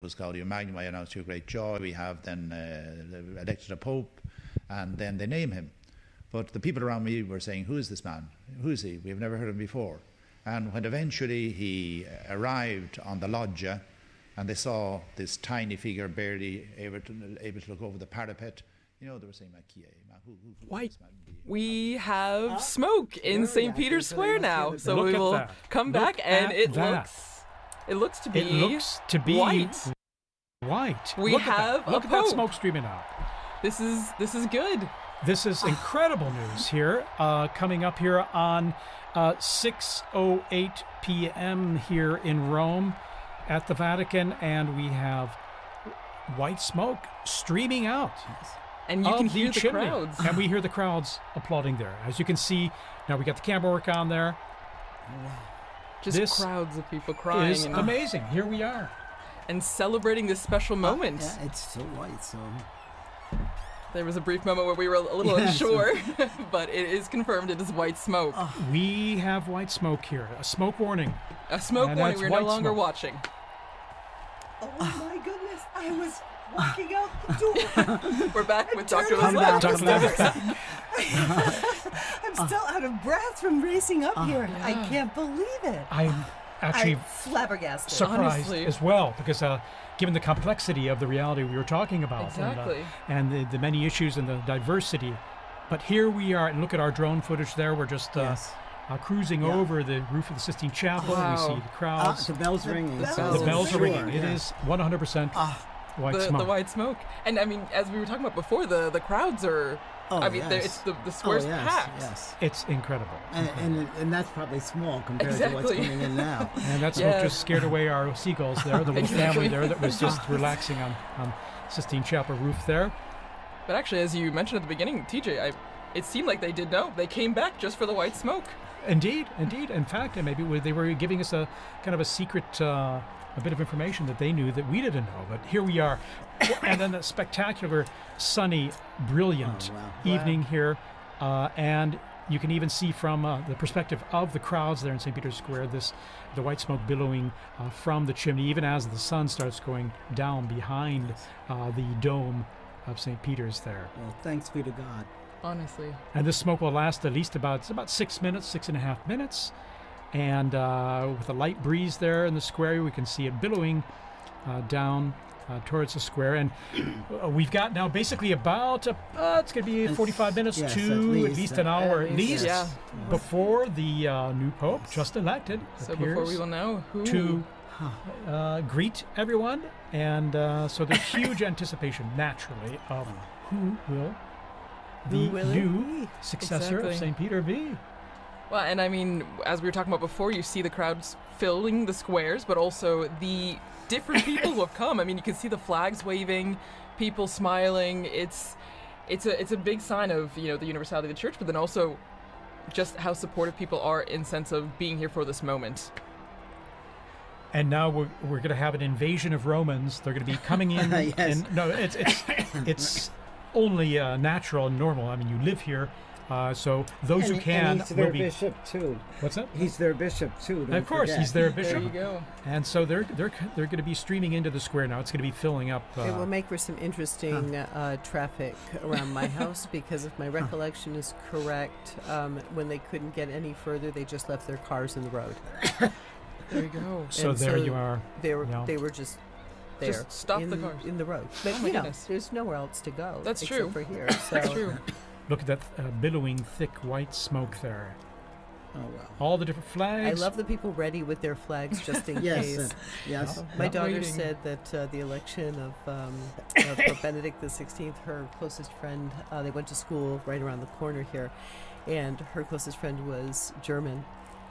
Opus Gaudium Magnum, I announce to your great joy. We have then elected a pope, and then they name him. But the people around me were saying, who is this man? Who is he? We've never heard of him before. And when eventually he arrived on the loggia, and they saw this tiny figure barely able to look over the parapet, they were saying, who we have smoke in St. Peter's Square now. So we will come back, and it looks to be white. We have a Look at that smoke streaming out. This is good. This is incredible news here, coming up here on 6:08 p.m. here in Rome at the Vatican, and we have white smoke streaming out. And you can hear the crowds. And we hear the crowds applauding there. As you can see, now we got the camera work on there. Just crowds of people crying. It's amazing. Here we are. And celebrating this special moment. Yeah, it's so white, so... There was a brief moment where we were a little unsure, but it is confirmed it is white smoke. We have white smoke here. A smoke warning. A smoke warning. We're no longer watching. Oh my goodness. I was walking out the door. We're back with Dr. Leslie. I'm still out of breath from racing up here. Yeah. I can't believe it. I'm actually flabbergasted. Surprised honestly. As well, because given the complexity of the reality we were talking about, exactly. and the many issues and the diversity, but here we are, and look at our drone footage there. We're just cruising over the roof of the Sistine Chapel. Wow. We see the crowds. The bells ringing. The bells are ringing. It is 100% white smoke. The white smoke. And I mean, as we were talking about before, the crowds are... it's the square's packed. Yes. It's incredible. And that's probably small compared to what's coming in now. And that smoke just scared away our seagulls there, the little family there that was just relaxing on Sistine Chapel roof there. But actually, as you mentioned at the beginning, TJ, it seemed like they did know. They came back just for the white smoke. Indeed. In fact, maybe they were giving us a kind of a secret, a bit of information that they knew that we didn't know. But here we are. And then a spectacular, sunny, brilliant evening here. And you can even see from the perspective of the crowds there in St. Peter's Square, the white smoke billowing from the chimney, even as the sun starts going down behind the dome of St. Peter's there. Well, thanks be to God. Honestly. And this smoke will last at least about 6 minutes, 6.5 minutes. And with a light breeze there in the square, we can see it billowing down towards the square. And we've got now basically about, it's going to be 45 minutes to at least an hour at least before the new Pope, just elected, so before we will know who... to greet everyone. And so there's huge anticipation, naturally, of who will the new successor of St. Peter be. Well, and I mean, as we were talking about before, you see the crowds filling the squares, but also the different people who have come. I mean, you can see the flags waving, people smiling. It's a big sign of, the universality of the church, but then also just how supportive people are in sense of being here for this moment. And now we're going to have an invasion of Romans. They're going to be coming in. And no, it's only natural and normal. I mean, you live here. So those who can he's their bishop too. What's that? He's their bishop too. Of course, he's their bishop. There you go. And so they're going to be streaming into the square now. It's going to be filling up. It will make for some interesting traffic around my house because if my recollection is correct, when they couldn't get any further, they just left their cars in the road. There you go. So there you are. They were just there. Just stop the cars in the road. But there's nowhere else to go. That's except true. For here. So. That's true. Look at that billowing, thick white smoke there. Oh, wow. All the different flags. I love the people ready with their flags just in case. Yes. My daughter said that the election of Pope Benedict XVI, her closest friend, they went to school right around the corner here, and her closest friend was German.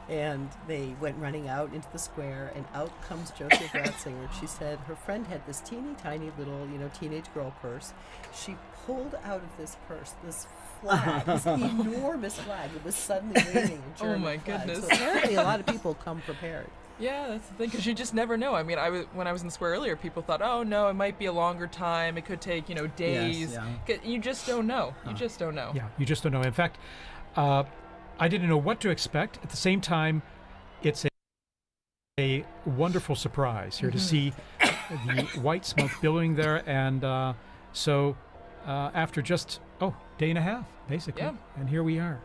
And they went running out into the square, and out comes Joseph Ratzinger. She said her friend had this teeny tiny little, teenage girl purse. She pulled out of this purse this flag, this enormous flag. It was suddenly waving in German. Oh my flag. goodness! So apparently, a lot of people come prepared. Yeah, that's the thing, because you just never know. I mean, when I was in the square earlier, people thought, oh no, it might be a longer time. It could take days. Yes, You just don't know. You just don't know. Yeah, you just don't know. In fact, I didn't know what to expect. At the same time, it's a wonderful surprise here to see the white smoke billowing there, and so after just day and a half, basically, Yeah. and here we are.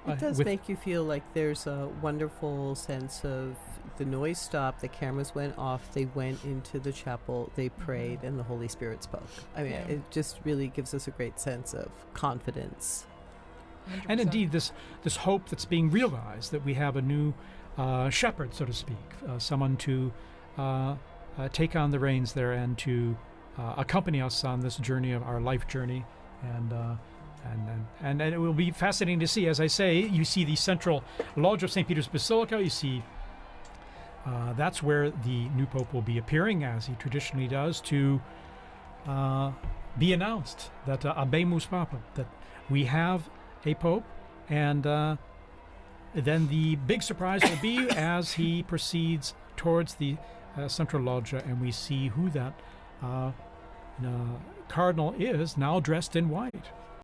It does make you feel like there's a wonderful sense of the noise stopped, the cameras went off, they went into the chapel, they prayed, and the Holy Spirit spoke. I mean, Yeah. it just really gives us a great sense of confidence. 100%. And indeed, this hope that's being realized, that we have a new shepherd, so to speak, someone to take on the reins there and to accompany us on this journey of our life journey, and it will be fascinating to see. As I say, you see the central lodge of St. Peter's Basilica. You see that's where the new pope will be appearing, as he traditionally does, to be announced that Abemus Papa, that we have a pope, and then the big surprise will be as he proceeds towards the central loggia, and we see who that cardinal is, now dressed in white.